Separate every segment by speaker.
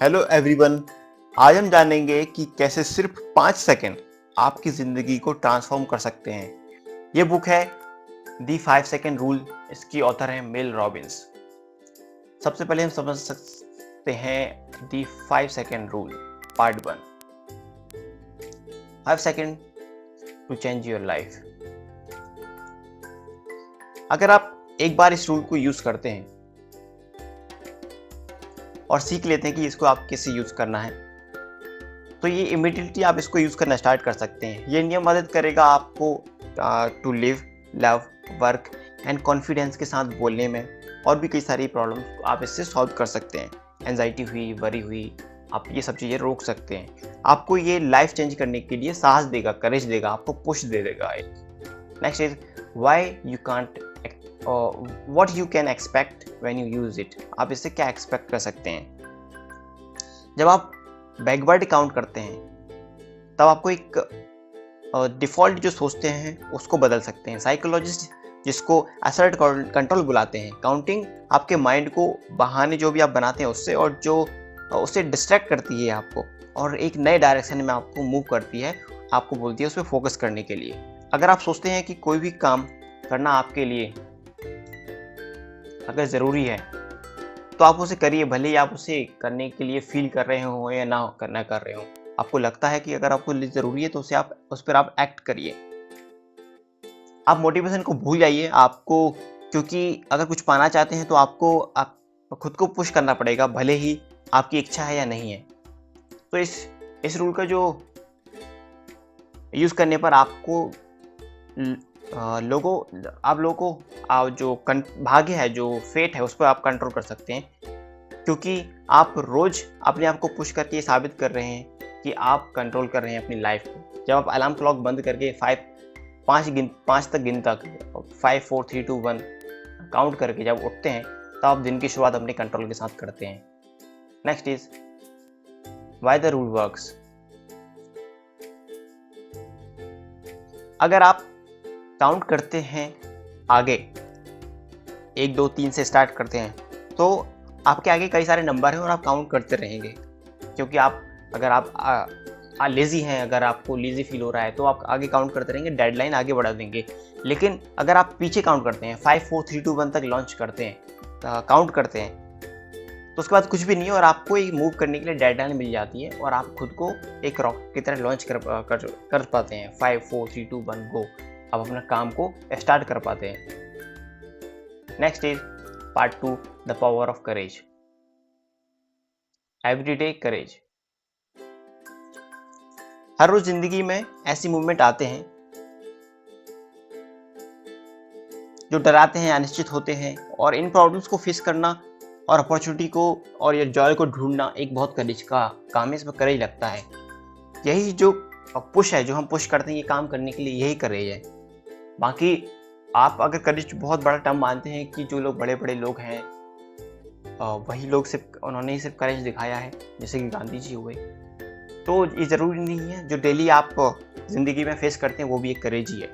Speaker 1: Hello everyone. आज हम जानेंगे कि कैसे सिर्फ 5 सेकंड आपकी ज़िंदगी को ट्रांसफॉर्म कर सकते हैं। ये बुक है दी 5 सेकंड रूल। इसकी ऑथर है मेल रॉबिन्स। सबसे पहले हम समझ सकते हैं the 5 second rule part 1। 5 second to change your life. अगर आप एक बार इस रूल को यूज़ करते हैं और सीख लेते हैं कि इसको आप कैसे यूज़ करना है, तो ये इमीडिएटली आप इसको यूज़ करना स्टार्ट कर सकते हैं। ये नियम मदद करेगा आपको to live, love, work and confidence के साथ बोलने में, और भी कई सारी प्रॉब्लम्स आप इससे सॉल्व कर सकते हैं। एंजाइटी हुई, वरी हुई, आप ये सब चीज़ें रोक सकते हैं। आपको ये लाइफ चेंज करने के लिए साहस देगा, करेज देगा, आपको पुश दे देगा। Next is why you can't what you can expect when you use it. आप इससे क्या एक्सपेक्ट कर सकते हैं। जब आप बैकवर्ड काउंट करते हैं तब आपको एक डिफ़ॉल्ट जो सोचते हैं उसको बदल सकते हैं। साइकोलॉजिस्ट जिसको असर्ट कंट्रोल बुलाते हैं। काउंटिंग आपके माइंड को बहाने जो भी आप बनाते हैं उससे, और जो उससे डिस्ट्रैक्ट करती है आपको, और एक नए डायरेक्शन में आपको मूव करती है, आपको बोलती है उस पर फोकस करने के लिए। अगर आप सोचते हैं कि कोई भी काम करना आपके लिए अगर ज़रूरी है तो आप उसे करिए, भले ही आप उसे करने के लिए फील कर रहे हो या ना करना कर रहे हो। आपको लगता है कि अगर आपको ज़रूरी है तो उसे आप उस पर आप एक्ट करिए। आप मोटिवेशन को भूल जाइए आपको, क्योंकि अगर कुछ पाना चाहते हैं तो आपको आप खुद को पुश करना पड़ेगा, भले ही आपकी इच्छा है या नहीं है। तो इस रूल का जो यूज़ करने पर आपको आप लोगों को जो भाग्य है, जो फेट है, उस पर आप कंट्रोल कर सकते हैं, क्योंकि आप रोज़ अपने आप को पुश करके ये साबित कर रहे हैं कि आप कंट्रोल कर रहे हैं अपनी लाइफ को। जब आप अलार्म क्लॉक बंद करके 5 तक गिन तक 5 4 3 2 1 काउंट करके जब उठते हैं, तो आप दिन की शुरुआत अपने कंट्रोल के साथ करते हैं। Next is why the rule works. अगर आप काउंट करते हैं आगे 1 2 3 से स्टार्ट करते हैं, तो आपके आगे कई सारे नंबर हैं और आप काउंट करते रहेंगे, क्योंकि अगर आप लेज़ी हैं, अगर आपको लेज़ी फील हो रहा है तो आप आगे काउंट करते रहेंगे, डेडलाइन आगे बढ़ा देंगे। लेकिन अगर आप पीछे काउंट करते हैं, 5 4 3 2 1 तक लॉन्च करते हैं, काउंट करते हैं, तो उसके बाद कुछ भी नहीं है और आपको एक मूव करने के लिए डेडलाइन मिल जाती है और आप खुद को एक रॉकेट की तरह लॉन्च कर पाते हैं। 5 4 3 2 1 गो। आप अपना काम को स्टार्ट कर पाते हैं। Next is part 2 the power of courage. Everyday courage. हर रोज जिंदगी में ऐसी मूवमेंट आते हैं जो डराते हैं, अनिश्चित होते हैं, और इन प्रॉब्लम्स को फेस करना और अपॉर्चुनिटी को और ये जॉय को ढूंढना एक बहुत करेज का काम है। इसमें करेज लगता है। यही जो पुश है, जो हम पुश करते हैं ये काम करने के लिए, यही करेज है। बाकी आप अगर करेज बहुत बड़ा टर्म मानते हैं कि जो लोग बड़े बड़े लोग हैं वही लोग उन्होंने ही सिर्फ करेज दिखाया है, जैसे कि गांधी जी हुए, तो ये ज़रूरी नहीं है। जो डेली आप ज़िंदगी में फेस करते हैं वो भी एक करेज ही है,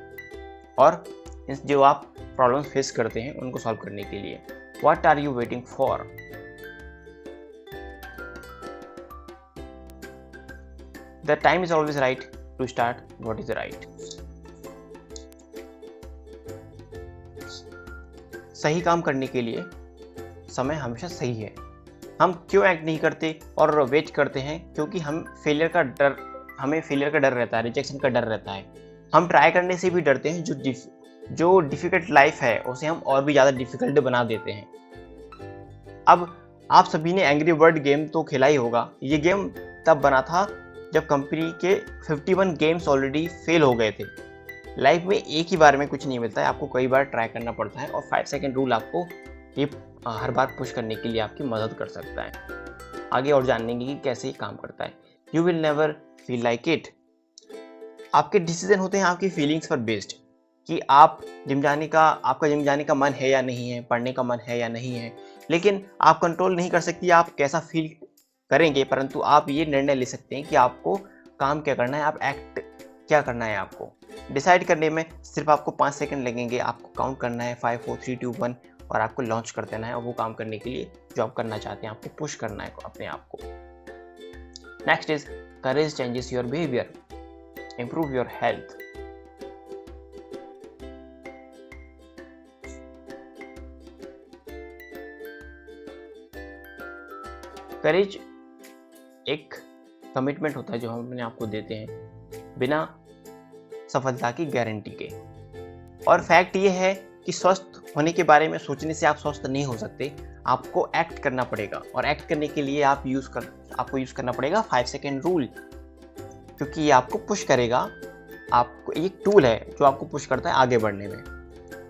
Speaker 1: और जो आप प्रॉब्लम्स फेस करते हैं उनको सॉल्व करने के लिए। What are you waiting for. The time is always right to start what is right. सही काम करने के लिए समय हमेशा सही है। हम क्यों एक्ट नहीं करते और वेट करते हैं, क्योंकि हमें फेलियर का डर रहता है, रिजेक्शन का डर रहता है। हम ट्राई करने से भी डरते हैं। जो डिफ़िकल्ट लाइफ है उसे हम और भी ज़्यादा डिफ़िकल्ट बना देते हैं। अब आप सभी ने एंग्री बर्ड गेम तो खेला ही होगा। ये गेम तब बना था जब कंपनी के 51 गेम्स ऑलरेडी फेल हो गए थे। लाइफ में एक ही बार में कुछ नहीं मिलता है, आपको कई बार ट्राई करना पड़ता है, और 5 सेकंड रूल आपको ये हर बार पुश करने के लिए आपकी मदद कर सकता है। आगे और जानेंगे कि कैसे ये काम करता है। You will never feel like it. आपके डिसीजन होते हैं आपकी फीलिंग्स पर बेस्ड, कि आपका जिम जाने का मन है या नहीं है, पढ़ने का मन है या नहीं है। लेकिन आप कंट्रोल नहीं कर सकती आप कैसा फील करेंगे, परंतु आप ये निर्णय ले सकते हैं कि आपको काम क्या करना है, आप एक्ट क्या करना है। आपको डिसाइड करने में सिर्फ आपको 5 सेकंड लगेंगे। आपको काउंट करना है 5 4 3 2 1 और आपको लॉन्च कर देना है, और वो काम करने के लिए जो आप करना चाहते हैं, आपको पुश करना है अपने आप को। Next is courage changes your behaviour, improve your health. Courage एक कमिटमेंट होता है जो हम अपने आप को देते हैं बिना सफलता की गारंटी के। और फैक्ट ये है कि स्वस्थ होने के बारे में सोचने से आप स्वस्थ नहीं हो सकते, आपको एक्ट करना पड़ेगा। और एक्ट करने के लिए आपको यूज़ करना पड़ेगा 5 सेकेंड रूल, क्योंकि ये आपको पुश करेगा। आपको एक टूल है जो आपको पुश करता है आगे बढ़ने में।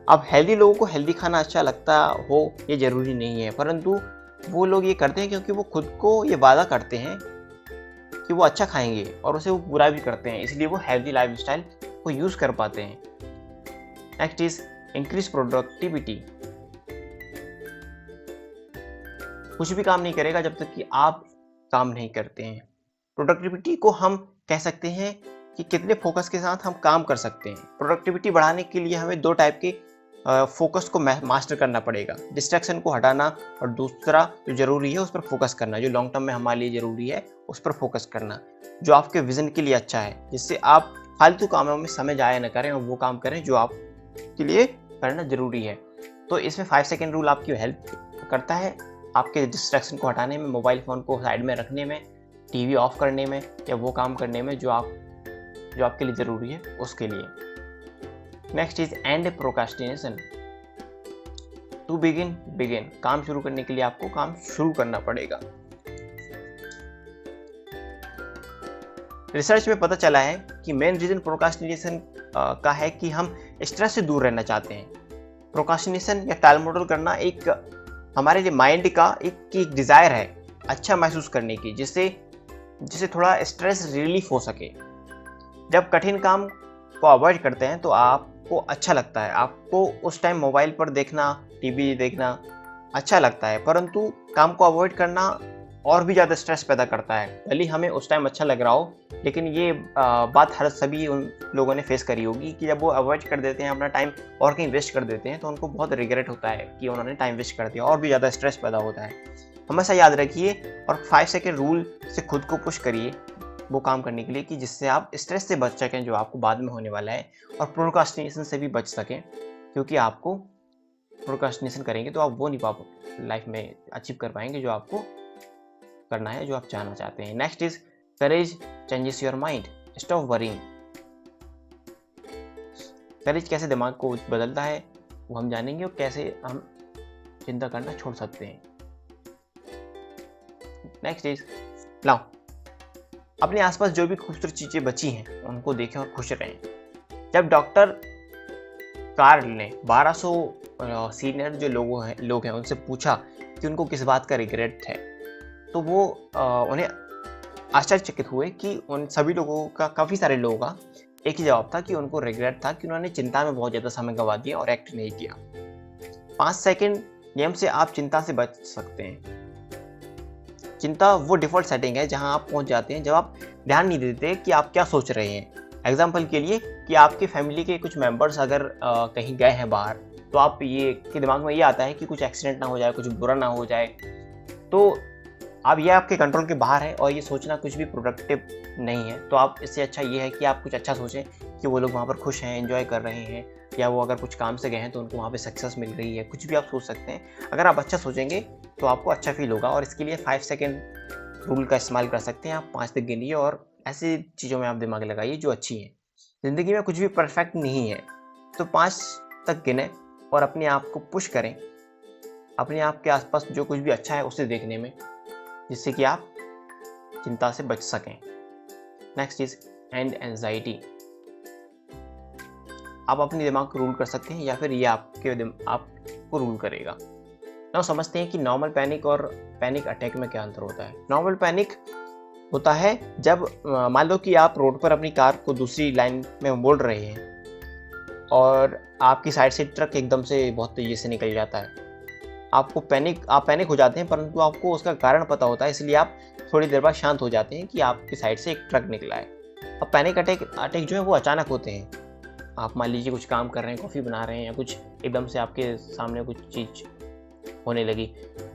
Speaker 1: अब हेल्दी लोगों को हेल्दी खाना अच्छा लगता हो ये ज़रूरी नहीं है, परंतु वो लोग ये करते हैं क्योंकि वो खुद को ये वादा करते हैं कि वो अच्छा खाएंगे और उसे वो बुरा भी करते हैं, इसलिए वो हेल्दी लाइफस्टाइल को यूज़ कर पाते हैं। Next is increase productivity. कुछ भी काम नहीं करेगा जब तक कि आप काम नहीं करते हैं। प्रोडक्टिविटी को हम कह सकते हैं कि कितने फोकस के साथ हम काम कर सकते हैं। प्रोडक्टिविटी बढ़ाने के लिए हमें 2 टाइप के फोकस को मास्टर करना पड़ेगा, डिस्ट्रैक्शन को हटाना और दूसरा जो जरूरी है उस पर फोकस करना, जो लॉन्ग टर्म में हमारे लिए जरूरी है उस पर फोकस करना, जो आपके विजन के लिए अच्छा है, जिससे आप फालतू कामों में समय जाया न करें और वो काम करें जो आपके लिए करना जरूरी है। तो इसमें 5 सेकेंड रूल आपकी हेल्प करता है आपके डिस्ट्रैक्शन को हटाने में, मोबाइल फ़ोन को साइड में रखने में, टीवी ऑफ करने में या वो काम करने में जो आपके लिए ज़रूरी है उसके लिए। Next is end procrastination. To begin काम शुरू करने के लिए आपको काम शुरू करना पड़ेगा। रिसर्च में पता चला है कि मेन रीजन प्रोक्रास्टिनेशन का है कि हम स्ट्रेस से दूर रहना चाहते हैं। प्रोक्रास्टिनेशन या टालमटोल करना एक हमारे लिए माइंड का एक डिज़ायर है अच्छा महसूस करने की, जिससे थोड़ा स्ट्रेस रिलीफ हो सके। जब कठिन काम को अवॉइड करते हैं तो आपको अच्छा लगता है, आपको उस टाइम मोबाइल पर देखना, टीवी देखना अच्छा लगता है, परंतु काम को अवॉइड करना और भी ज़्यादा स्ट्रेस पैदा करता है। भले हमें उस टाइम अच्छा लग रहा हो, लेकिन ये बात सभी उन लोगों ने फेस करी होगी कि जब वो अवॉइड कर देते हैं, अपना टाइम और कहीं वेस्ट कर देते हैं, तो उनको बहुत रिग्रेट होता है कि उन्होंने टाइम वेस्ट कर दिया, और भी ज़्यादा स्ट्रेस पैदा होता है। हमेशा याद रखिए और 5 सेकेंड रूल से खुद को पुश करिए वो काम करने के लिए कि जिससे आप स्ट्रेस से बच सकें जो आपको बाद में होने वाला है, और प्रोक्रास्टिनेशन से भी बच सकें, क्योंकि आपको प्रोक्रास्टिनेशन करेंगे तो आप वो नहीं लाइफ में अचीव कर पाएंगे जो आपको करना है, जो आप चाहना चाहते हैं। Next is courage changes your mind, stop worrying. Courage कैसे दिमाग को बदलता है वो हम जानेंगे, और कैसे हम चिंता करना छोड़ सकते हैं। नेक्स्ट इज नाउ अपने आसपास जो भी खूबसूरत चीजें बची हैं उनको देखें और खुश रहें। जब डॉक्टर कार्ल ने 1200 सीनियर जो लोग हैं उनसे पूछा कि उनको किस बात का रिग्रेट है, तो वो उन्हें आश्चर्यचकित हुए कि उन सभी लोगों का, काफ़ी सारे लोगों का एक ही जवाब था कि उनको रिग्रेट था कि उन्होंने चिंता में बहुत ज़्यादा समय गंवा दिया और एक्ट नहीं किया। 5 सेकेंड नियम से आप चिंता से बच सकते हैं। चिंता वो डिफ़ॉल्ट सेटिंग है जहां आप पहुंच जाते हैं जब आप ध्यान नहीं देते कि आप क्या सोच रहे हैं। एग्जाम्पल के लिए कि आपके फैमिली के कुछ मेंबर्स अगर कहीं गए हैं बाहर, तो आप ये कि दिमाग में ये आता है कि कुछ एक्सीडेंट ना हो जाए, कुछ बुरा ना हो जाए, तो अब ये आपके कंट्रोल के बाहर है और ये सोचना कुछ भी प्रोडक्टिव नहीं है। तो आप इससे अच्छा ये है कि आप कुछ अच्छा सोचें कि वो लोग वहाँ पर खुश हैं, एंजॉय कर रहे हैं, या वो अगर कुछ काम से गए हैं तो उनको वहाँ पे सक्सेस मिल रही है। कुछ भी आप सोच सकते हैं। अगर आप अच्छा सोचेंगे तो आपको अच्छा फील होगा, और इसके लिए 5 सेकेंड रूल का इस्तेमाल कर सकते हैं। आप 5 तक गिनिए और ऐसी चीज़ों में आप दिमाग लगाइए जो अच्छी हैं। ज़िंदगी में कुछ भी परफेक्ट नहीं है, तो 5 तक गिने और अपने आप को पुश करें, अपने आप के आसपास जो कुछ भी अच्छा है उसे देखने में, जिससे कि आप चिंता से बच सकें। Next is and anxiety. आप अपने दिमाग को रूल कर सकते हैं या फिर ये आपको रूल करेगा। now समझते हैं कि नॉर्मल पैनिक और पैनिक अटैक में क्या अंतर होता है। नॉर्मल पैनिक होता है जब मान लो कि आप रोड पर अपनी कार को दूसरी लाइन में मोड़ रहे हैं और आपकी साइड से ट्रक एकदम से बहुत तेजी से निकल जाता है। आप पैनिक हो जाते हैं, परंतु आपको उसका कारण पता होता है, इसलिए आप थोड़ी देर बाद शांत हो जाते हैं कि आपकी साइड से एक ट्रक निकला है। अब पैनिक अटैक जो है वो अचानक होते हैं। आप मान लीजिए कुछ काम कर रहे हैं, कॉफ़ी बना रहे हैं, या कुछ एकदम से आपके सामने कुछ चीज़ होने लगी।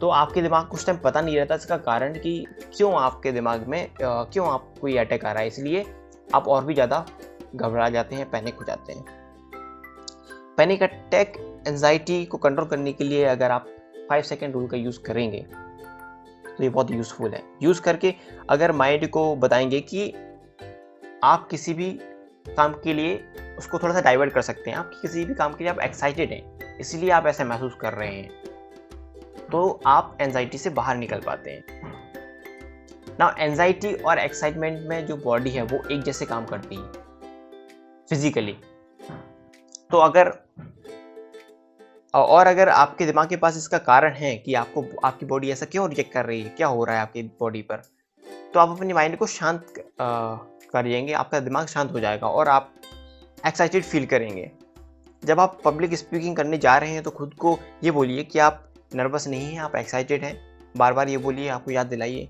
Speaker 1: तो आपके दिमाग को उस टाइम पता नहीं रहता इसका कारण कि क्यों आपके दिमाग में क्यों आपको ये अटैक आ रहा है, इसलिए आप और भी ज़्यादा घबरा जाते हैं, पैनिक हो जाते हैं। पैनिक अटैक एंजाइटी को कंट्रोल करने के लिए अगर आप 5 सेकेंड रूल का यूज़ करेंगे तो ये बहुत यूज़फुल है। यूज़ करके अगर माइंड को बताएंगे कि आप किसी भी काम के लिए उसको थोड़ा सा डाइवर्ट कर सकते हैं, आप किसी भी काम के लिए आप एक्साइटेड हैं, इसलिए आप ऐसा महसूस कर रहे हैं, तो आप एंजाइटी से बाहर निकल पाते हैं। ना एंजाइटी और एक्साइटमेंट में जो बॉडी है वो एक जैसे काम करती है फिजिकली। तो अगर आपके दिमाग के पास इसका कारण है कि आपकी बॉडी ऐसा क्यों रिएक्ट कर रही है, क्या हो रहा है आपकी बॉडी पर, तो आप अपनी माइंड को शांत करिएंगे, आपका दिमाग शांत हो जाएगा और आप एक्साइटेड फील करेंगे। जब आप पब्लिक स्पीकिंग करने जा रहे हैं तो खुद को ये बोलिए कि आप नर्वस नहीं हैं, आप एक्साइटेड हैं, बार बार ये बोलिए, आपको याद दिलाइए,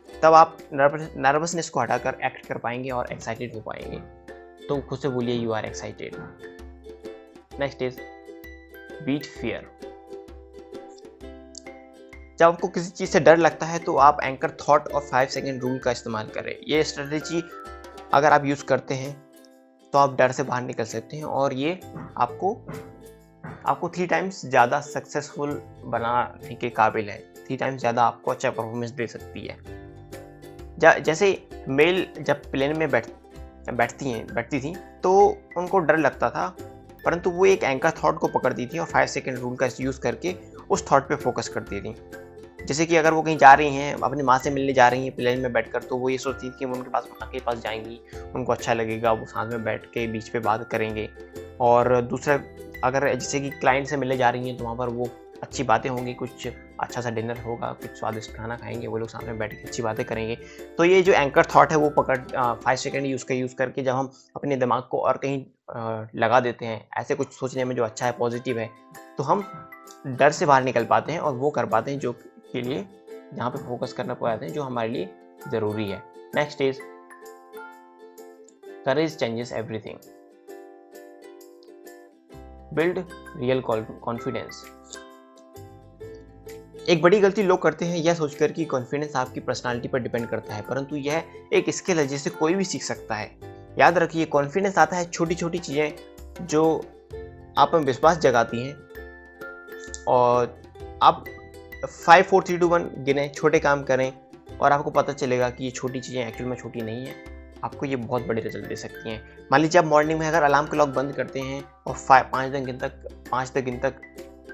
Speaker 1: तब आप नर्वसनेस को हटाकर एक्ट कर पाएंगे और एक्साइटेड हो पाएंगे। तो खुद से बोलिए you are excited. Next is beat fear. जब आपको किसी चीज़ से डर लगता है तो आप एंकर थॉट और 5 सेकेंड रूल का इस्तेमाल करें। ये स्ट्रेटेजी अगर आप यूज़ करते हैं तो आप डर से बाहर निकल सकते हैं और ये आपको 3 टाइम्स ज़्यादा सक्सेसफुल बनाने के काबिल है। 3 टाइम्स ज़्यादा आपको अच्छा परफॉर्मेंस दे सकती है। जैसे मेल जब प्लेन में बैठती थी तो उनको डर लगता था, परंतु वो एक एंकर थॉट को पकड़ती थी और 5 सेकेंड रूल का यूज़ करके उस थॉट पे फोकस करती थी। जैसे कि अगर वो कहीं जा रही हैं, अपनी माँ से मिलने जा रही हैं प्लेन में बैठकर, तो वो ये सोचती थी कि वो उनके पास माँ के पास जाएंगी, उनको अच्छा लगेगा, वो साथ में बैठ के बीच पे बात करेंगे। और दूसरा, अगर जैसे कि क्लाइंट से मिलने जा रही हैं तो वहाँ पर वो अच्छी बातें होंगी, कुछ अच्छा सा डिनर होगा, कुछ स्वादिष्ट खाना खाएंगे, वो लोग सामने बैठ के अच्छी बातें करेंगे। तो ये जो एंकर थॉट है वो 5 सेकेंड यूज़ करके जब हम अपने दिमाग को और कहीं लगा देते हैं ऐसे कुछ सोचने में जो अच्छा है, पॉजिटिव है, तो हम डर से बाहर निकल पाते हैं और वो कर पाते हैं जो के लिए जहाँ पे फोकस करना पाते हैं, जो हमारे लिए ज़रूरी है। Next is courage changes everything. Build real confidence. एक बड़ी गलती लोग करते हैं यह सोचकर कि कॉन्फिडेंस आपकी पर्सनालिटी पर डिपेंड करता है, परंतु यह एक स्किल है जिसे कोई भी सीख सकता है। याद रखिए, कॉन्फिडेंस आता है छोटी छोटी चीज़ें जो आप में विश्वास जगाती हैं। और आप 5 4 3 2 1 गिने, छोटे काम करें और आपको पता चलेगा कि ये छोटी चीज़ें एक्चुअल में छोटी नहीं है, आपको ये बहुत बड़े रिजल्ट दे सकती हैं। मान लीजिए आप मॉर्निंग में अगर अलार्म क्लॉक बंद करते हैं और 5 दिन तक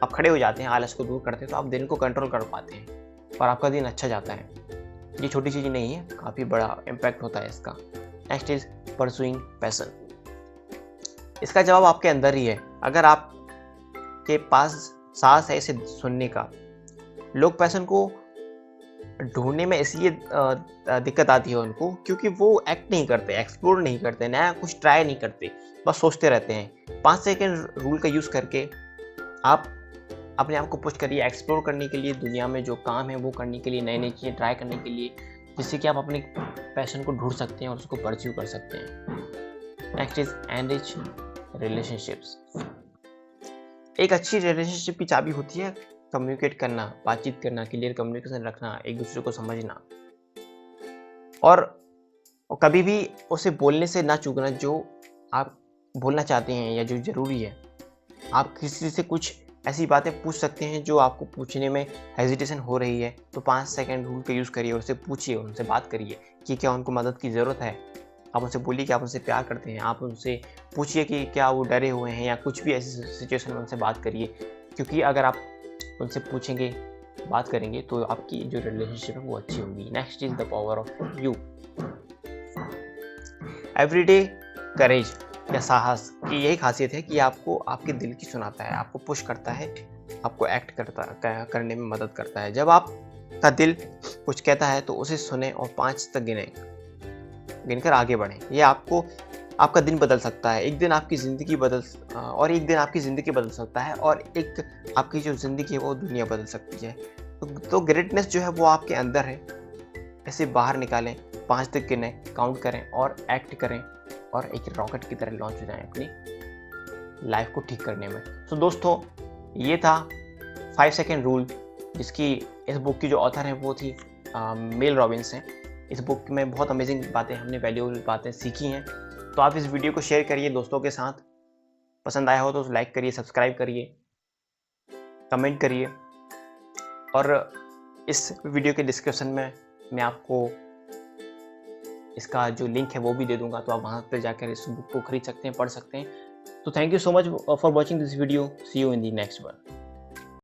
Speaker 1: आप खड़े हो जाते हैं, आलस को दूर करते हैं, तो आप दिन को कंट्रोल कर पाते हैं और आपका दिन अच्छा जाता है। ये छोटी चीज़ नहीं है, काफ़ी बड़ा इम्पैक्ट होता है इसका। Next is pursuing passion. इसका जवाब आपके अंदर ही है। अगर आपके पास साहस है इसे सुनने का, लोग पैशन को ढूंढने में इसलिए दिक्कत आती है उनको क्योंकि वो एक्ट नहीं करते, एक्सप्लोर नहीं करते, नया कुछ ट्राई नहीं करते, बस सोचते रहते हैं। 5 सेकेंड रूल का यूज़ करके आप अपने आप को पुश करिए एक्सप्लोर करने के लिए, दुनिया में जो काम है वो करने के लिए, नई नई चीज़ें ट्राई करने के लिए, जिससे कि आप अपने पैशन को ढूंढ सकते हैं और उसको परस्यू कर सकते हैं। Next is enrich relationships. एक अच्छी रिलेशनशिप की चाबी होती है कम्युनिकेट करना, बातचीत करना, क्लियर कम्युनिकेशन रखना, एक दूसरे को समझना और कभी भी उसे बोलने से ना चूकना जो आप बोलना चाहते हैं या जो ज़रूरी है। आप किसी से कुछ ऐसी बातें पूछ सकते हैं जो आपको पूछने में हेजिटेशन हो रही है, तो 5 सेकेंड रूल का यूज़ करिए, उससे पूछिए, उनसे बात करिए कि क्या उनको मदद की ज़रूरत है। आप उनसे बोलिए कि आप उनसे प्यार करते हैं, आप उनसे पूछिए कि क्या वो डरे हुए हैं, या कुछ भी ऐसी सिचुएशन में उनसे बात करिए, क्योंकि अगर आप उनसे पूछेंगे, बात करेंगे, तो आपकी जो रिलेशनशिप है वो अच्छी होगी। Next is the power of you. Everyday courage या साहस की यही खासियत है कि आपको आपके दिल की सुनाता है, आपको पुश करता है, आपको एक्ट करने में मदद करता है। जब आपका दिल कुछ कहता है तो उसे सुने और 5 तक गिनकर आगे बढ़ें। ये आपका दिन बदल सकता है, एक दिन आपकी ज़िंदगी बदल सकता है और एक आपकी जो ज़िंदगी है वो दुनिया बदल सकती है। तो ग्रेटनेस जो है वो आपके अंदर है, ऐसे बाहर निकालें, 5 तक गिनें, काउंट करें और एक्ट करें और एक रॉकेट की तरह लॉन्च हो जाएं अपनी लाइफ को ठीक करने में। तो दोस्तों, ये था 5 सेकेंड रूल, जिसकी इस बुक की जो ऑथर है वो थी मेल रॉबिन्स हैं। इस बुक में बहुत अमेजिंग बातें, हमने वैल्यूएबल बातें सीखी हैं। तो आप इस वीडियो को शेयर करिए दोस्तों के साथ, पसंद आया हो तो लाइक करिए, सब्सक्राइब करिए, कमेंट करिए, और इस वीडियो के डिस्क्रिप्शन में मैं आपको इसका जो लिंक है वो भी दे दूंगा, तो आप वहाँ पर जाकर इस बुक को खरीद सकते हैं, पढ़ सकते हैं। तो thank you so much for watching this video, see you in the next one.